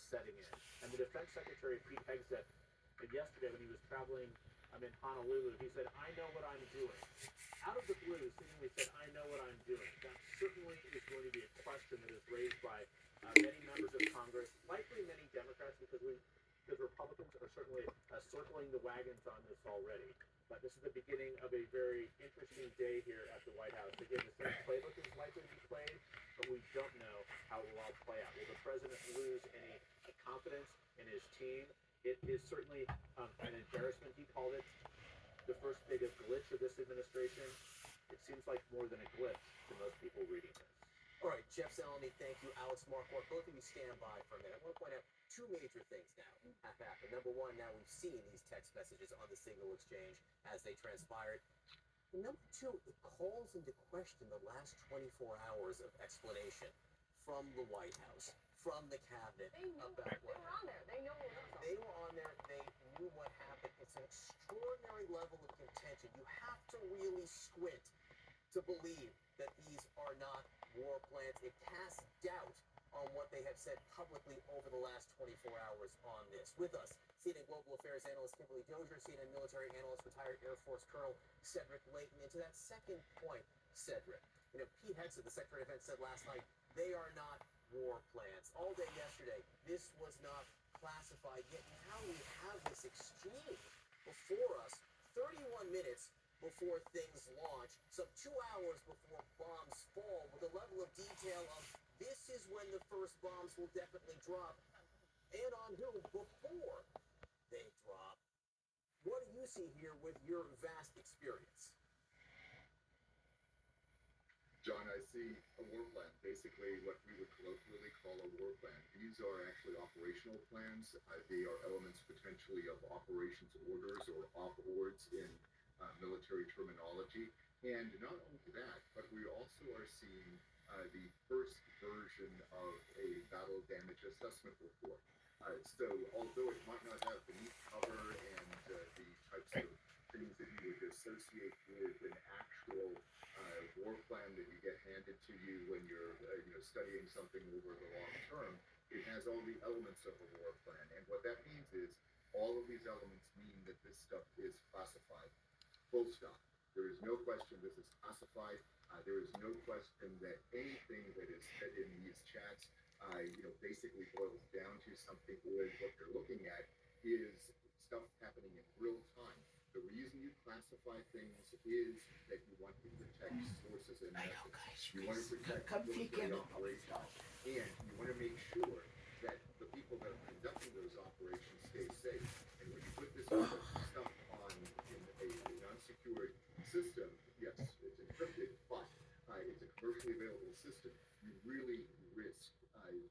is setting in. And the Defense Secretary, Pete Hegseth, yesterday when he was traveling in Honolulu, he said, I know what I'm doing. Out of the blue, seemingly said, I know what I'm doing. That certainly is going to be a question that is raised by many members of Congress, likely many Democrats, because Republicans are certainly circling the wagons on this already. But this is the beginning of a very interesting day here at the White House. Again, the same playbook is likely to be played, but we don't know how it will all play out. Will the president lose any confidence in his team? It is certainly an embarrassment, he called it. The first big glitch of this administration. It seems like more than a glitch to most people reading this. All right, Jeff Zeleny, thank you. Alex Marquardt, both of you stand by for a minute. I want to point out two major things now have happened. Number one, now we've seen these text messages on the Signal Exchange as they transpired. And number two, it calls into question the last 24 hours of explanation from the White House, from the cabinet. They knew about they were on there. They know what was They were on there. They knew what happened. It's an extraordinary level of contention. You have to really squint to believe that these are not war plans. It casts doubt on what they have said publicly over the last 24 hours on this. With us, CNN Global Affairs analyst Kimberly Dozier, CNN military analyst, retired Air Force Colonel Cedric Leighton. And to that second point, Cedric, Pete Hegseth, the Secretary of Defense, said last night, they are not war plans. All day yesterday, this was not classified, yet now we have this exchange before us, 31 minutes before things launch, some 2 hours before bombs fall, with a level of detail of this is when the first bombs will definitely drop, and on who before they drop. What do you see here with your vast experience? John, I see a war plan, basically what we would colloquially call a war plan. These are actually operational plans. They are elements potentially of operations orders or op-ords in military terminology. And not only that, but we also are seeing the first version of a battle damage assessment report. So although it might not have beneath cover and the types of things that you would associate with an actual war plan that you get handed to you when you're studying something over the long term, it has all the elements of a war plan. And what that means is all of these elements mean that this stuff is classified. Full stop. There is no question this is classified. There is no question that anything that is said in these chats, basically boils down to something where what they're looking at is stuff happening in real time. The reason you classify things is that you want to protect sources and methods. You want to protect military operations, and you want to make sure that the people that are conducting those operations stay safe. And when you put this stuff on in an unsecured system, yes, it's encrypted, but it's a commercially available system. You really risk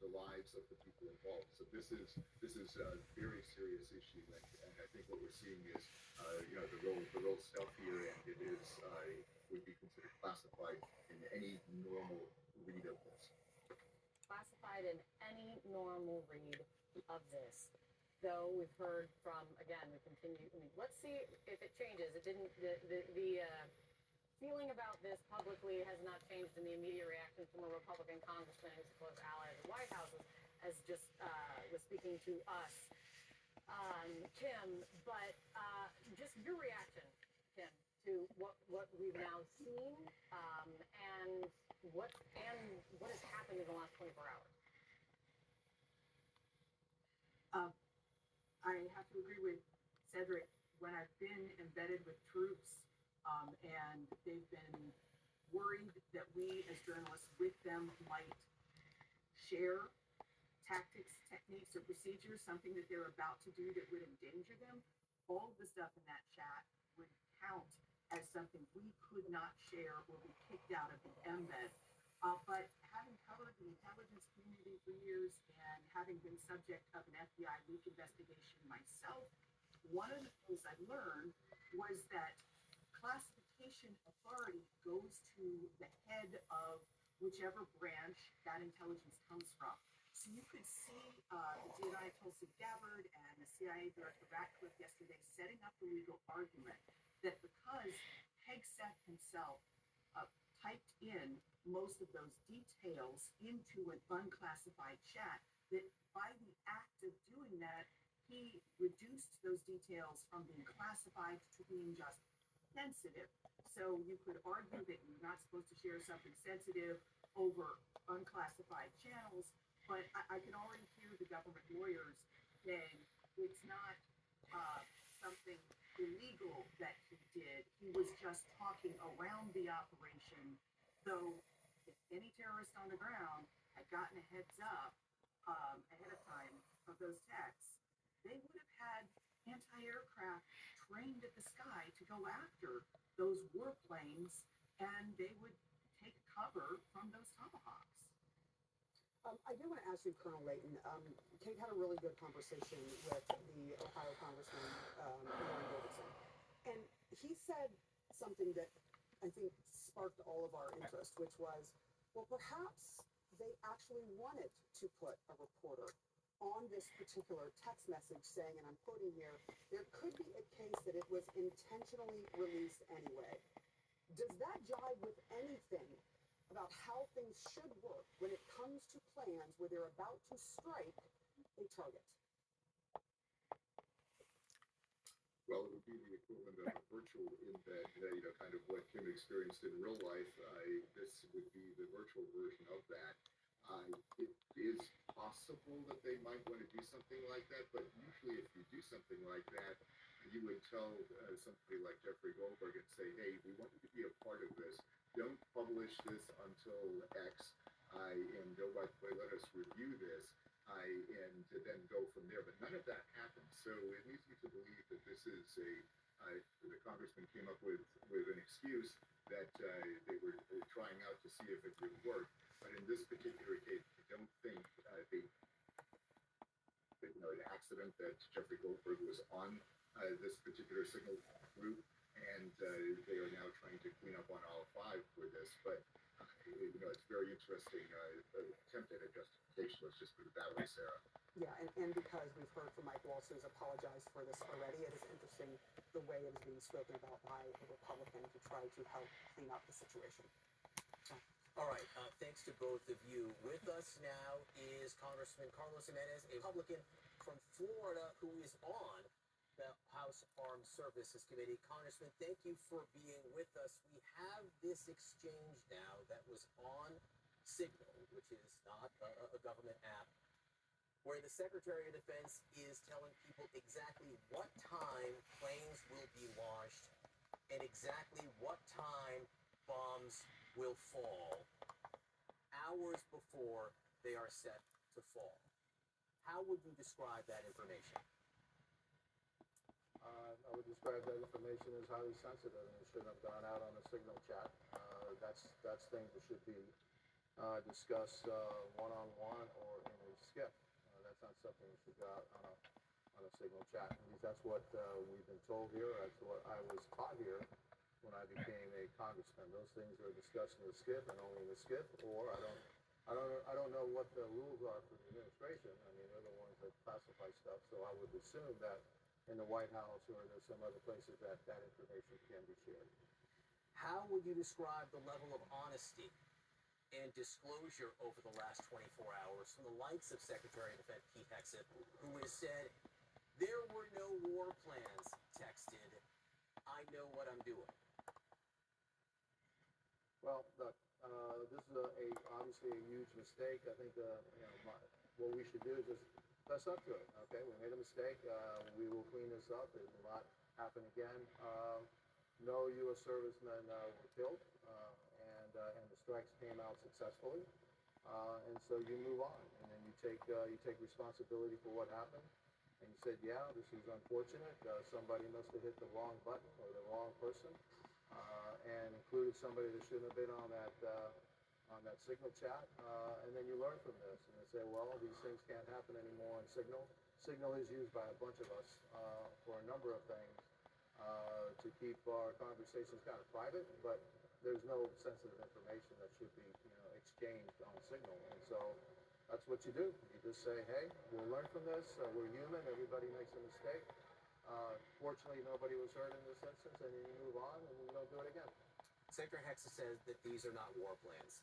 the lives of the people involved. So this is a very serious issue, and I think what we're seeing is the real stuff here, and it is would be considered classified in any normal read of this. classified in any normal read of this. Though we've heard from, again, we continue, let's see if it changes. It didn't, the feeling about this publicly has not changed in the immediate reaction from a Republican congressman who's a close ally of the White House, as just was speaking to us, Kim, but just your reaction, Kim, to what we've now seen, and what has happened in the last 24 hours. I have to agree with Cedric. When I've been embedded with troops, and they've been worried that we as journalists with them might share tactics, techniques, or procedures, something that they're about to do that would endanger them, all of the stuff in that chat would count as something we could not share or be kicked out of the embed. But having covered the intelligence community for years and having been subject of an FBI leak investigation myself, one of the things I learned was that classification authority goes to the head of whichever branch that intelligence comes from. So you could see the DNI Tulsi Gabbard and the CIA Director Ratcliffe yesterday setting up the legal argument that because Hegseth himself typed in most of those details into an unclassified chat, that by the act of doing that, he reduced those details from being classified to being just sensitive. So you could argue that you're not supposed to share something sensitive over unclassified channels, but I can already hear the government lawyers saying it's not something illegal that he did. He was just talking around the operation. So if any terrorist on the ground had gotten a heads up ahead of time of those texts, they would have had anti-aircraft trained at the sky to go after those warplanes, and they would take cover from those tomahawks. I do want to ask you, Colonel Layton. Kate had a really good conversation with the Ohio Congressman, Aaron Davidson. And he said something that I think sparked all of our interest, which was, well, perhaps they actually wanted to put a reporter on this particular text message saying, and I'm quoting here, there could be a case that it was intentionally released anyway. Does that jive with anything about how things should work when it comes to plans where they're about to strike a target? Well, it would be the equivalent of a virtual embed, kind of what Kim experienced in real life. This would be the virtual version of that. It is possible that they might want to do something like that, but usually if you do something like that, you would tell somebody like Jeffrey Goldberg and say, hey, we want you to be a part of this. Don't publish this until X, and go, by the way, let us review this, and then go from there. But none of that happened. So it leads me to believe that this is the congressman came up with an excuse that they were trying out to see if it would work. But in this particular case, I don't think an accident that Jeffrey Goldberg was on this particular signal group, and they are now trying to clean up on all five with this. But it's very interesting attempt at a justification. Let's just put it that way, Sarah. Yeah, and because we've heard from Mike Walsh, who's apologized for this already, it is interesting the way it is being spoken about by a Republican to try to help clean up the situation. All right, thanks to both of you. With us now is Congressman Carlos Jimenez, a Republican from Florida who is on the House Armed Services Committee. Congressman, thank you for being with us. We have this exchange now that was on Signal, which is not a government app, where the Secretary of Defense is telling people exactly what time planes will be launched and exactly what time bombs will fall hours before they are set to fall. How would you describe that information? I would describe that information as highly sensitive, and it shouldn't have gone out on a Signal chat. That's things that should be discussed one-on-one or in a skip. That's not something that should go out on a Signal chat. At least that's what we've been told here. That's what I was taught here when I became a congressman. Those things are discussed in the skip and only in the skip, or I don't know what the rules are for the administration. I mean, they're the ones that classify stuff, so I would assume that in the White House or there's some other places that information can be shared. How would you describe the level of honesty and disclosure over the last 24 hours from the likes of Secretary of Defense Pete Hegseth, who has said, there were no war plans texted, I know what I'm doing? Well, look, this is obviously a huge mistake. I think what we should do is just fess up to it. Okay, we made a mistake. We will clean this up. It will not happen again. No U.S. servicemen were killed, and the strikes came out successfully. And so you move on, and then you take responsibility for what happened. And you said, yeah, this is unfortunate. Somebody must have hit the wrong button or the wrong person, and included somebody that shouldn't have been on that Signal chat. And then you learn from this, and you say, well, these things can't happen anymore on Signal. Signal is used by a bunch of us for a number of things to keep our conversations kind of private, but there's no sensitive information that should be exchanged on Signal. And so that's what you do. You just say, hey, we'll learn from this. We're human. Everybody makes a mistake. Fortunately, nobody was hurt in this instance, and you move on and you don't do it again. Secretary Hexa says that these are not war plans.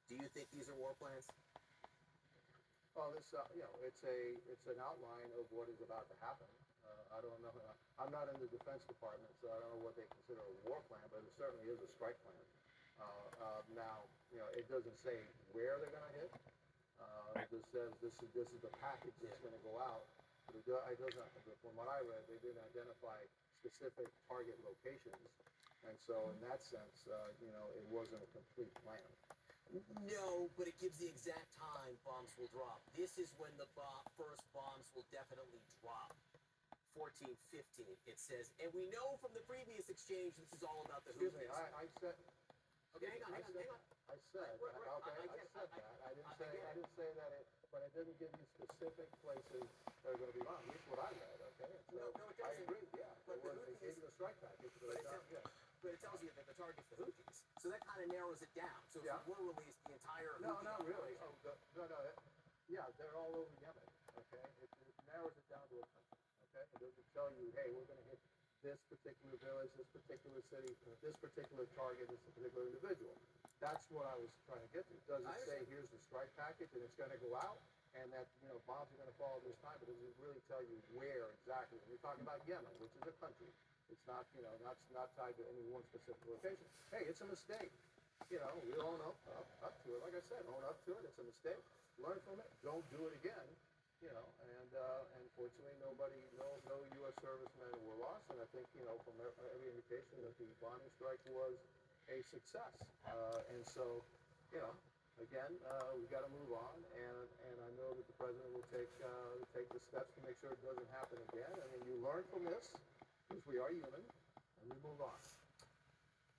Do you think these are war plans? Well, this, it's an outline of what is about to happen. I don't know, I'm not in the Defense Department, so I don't know what they consider a war plan, but it certainly is a strike plan. Now, it doesn't say where they're gonna hit. It just says this is the package that's gonna go out. But it doesn't, from what I read, they didn't identify specific target locations. And so in that sense, it wasn't a complete plan. No, but it gives the exact time bombs will drop. This is when the first bombs will definitely drop. 14, 15, it says. And we know from the previous exchange this is all about the Excuse me, Houthis. I said, Okay, hang on. I said that. I didn't say that but I didn't give you specific places that are gonna be bombed. Here's what I read, okay? And so No, it I doesn't. agree, yeah. But the They gave you the strike package, But but it tells you that the target's the Houthis. So that kind of narrows it down. So if Yeah. it were released, the entire No, Houthi not really. operation- No. Yeah, they're all over Yemen, okay? It narrows it down to a country, okay? It doesn't tell you, hey, we're gonna hit this particular village, this particular city, this particular target, this particular individual. That's what I was trying to get to. Does I it say, understand. here's the strike package and it's gonna go out? And that, bombs are gonna fall this time, but does it really tell you where exactly? When you're talking about Yemen, which is a country, it's not, not tied to any one specific location. Hey, it's a mistake. We own up to it. Like I said, own up to it. It's a mistake. Learn from it. Don't do it again. And fortunately, no U.S. servicemen were lost. And I think, from every indication that the bombing strike was a success. And so, again, we've got to move on. And I know that the president will take the steps to make sure it doesn't happen again. I mean, you learn from this, because we are human, and we move on.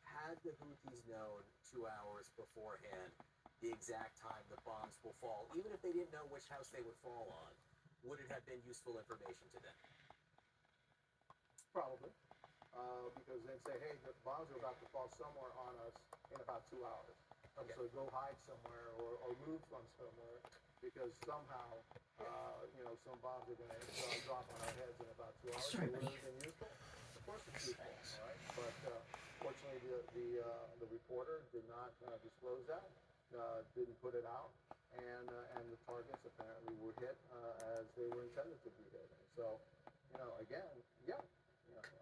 Had the Houthis known 2 hours beforehand the exact time the bombs will fall, even if they didn't know which house they would fall on, would it have been useful information to them? Probably. Because they'd say, hey, the bombs are about to fall somewhere on us in about 2 hours. Okay. So go hide somewhere or move from somewhere because somehow, some bombs are going to drop on our heads in about 2 hours. Sorry, So would buddy. it have been useful? Of course it's useful, all right? But fortunately, the reporter did not disclose that, didn't put it out, and the targets apparently were hit as they were intended to be hit. And so, again, yeah,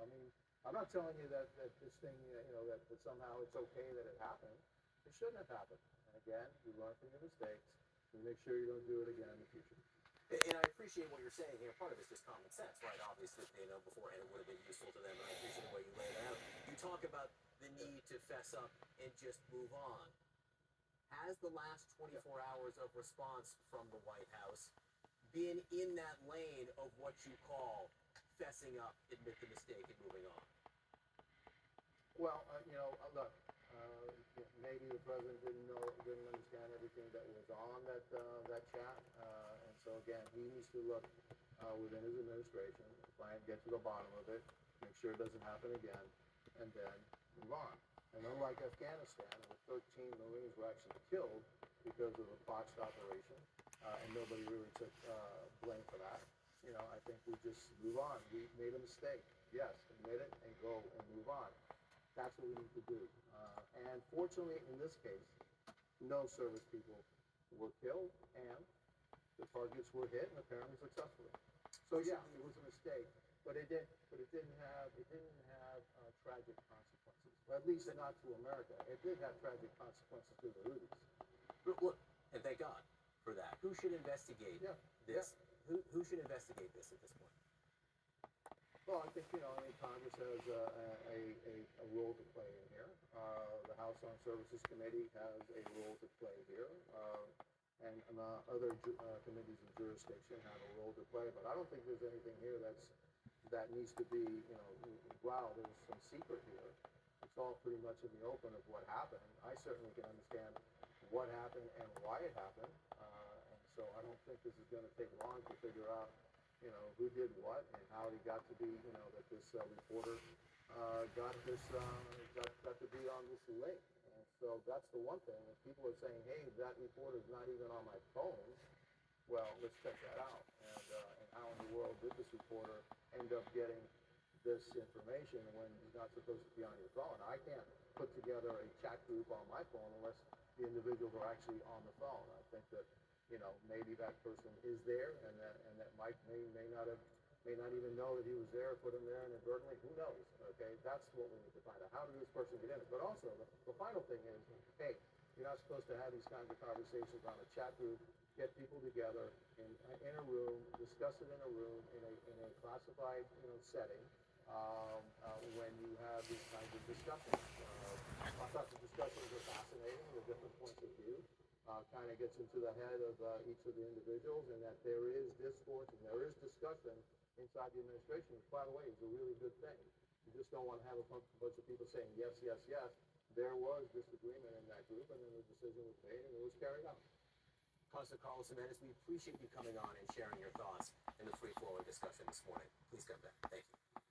I mean, I'm not telling you that this thing, that somehow it's okay that it happened. It shouldn't have happened. And again, you learn from your mistakes and make sure you don't do it again in the future. And I appreciate what you're saying here. Part of it's just common sense, right? Obviously, if they know beforehand, it would have been useful to them. And I appreciate the way you lay it out. You talk about the need to fess up and just move on. Has the last 24 hours of response from the White House been in that lane of what you call fessing up, admit the mistake, and moving on? Well, look, maybe the president didn't understand everything that was on that chat, and so again, he needs to look within his administration, try and get to the bottom of it, make sure it doesn't happen again, and then move on. And unlike Afghanistan, where 13 Marines were actually killed because of a botched operation, and nobody really took blame for that. I think we just move on. We made a mistake. Yes, admit it and go and move on. That's what we need to do. And fortunately, in this case, no service people were killed, and the targets were hit, and apparently successfully. So yeah, it was a mistake, but it didn't have tragic consequences. Well, at least not to America. It did have tragic consequences to the Houthis. Look, and thank God for that. Who should investigate Yeah, this? Who should investigate this at this point? Well, I think, Congress has a role to play in here. The House Armed Services Committee has a role to play here. And other committees of jurisdiction have a role to play. But I don't think there's anything here that needs to be, wow, there's some secret here. It's all pretty much in the open of what happened. I certainly can understand what happened and why it happened. And so I don't think this is going to take long to figure out who did what and how he got to be, that this reporter got to be on this lake. And so that's the one thing. If people are saying, hey, that reporter's not even on my phone, well, let's check that out. And how in the world did this reporter end up getting this information when he's not supposed to be on your phone. I can't put together a chat group on my phone unless the individuals are actually on the phone. I think that, you know, maybe that person is there and that Mike may not even know that he was there, put him there inadvertently, who knows, okay? That's what we need to find out. How did this person get in it? But also, the final thing is, hey, you're not supposed to have these kinds of conversations on a chat group. Get people together in a room, discuss it in a room, in a classified, you know, setting, when you have these kinds of discussions. I thought the discussions were fascinating, the different points of view. Kind of gets into the head of each of the individuals, and that there is discourse and there is discussion inside the administration, which, by the way, is a really good thing. You just don't want to have a bunch of people saying yes, yes, yes. There was disagreement in that group, and then the decision was made, and it was carried out. Constable Carlos Jimenez, we appreciate you coming on and sharing your thoughts in the free-flowing discussion this morning. Please come back. Thank you.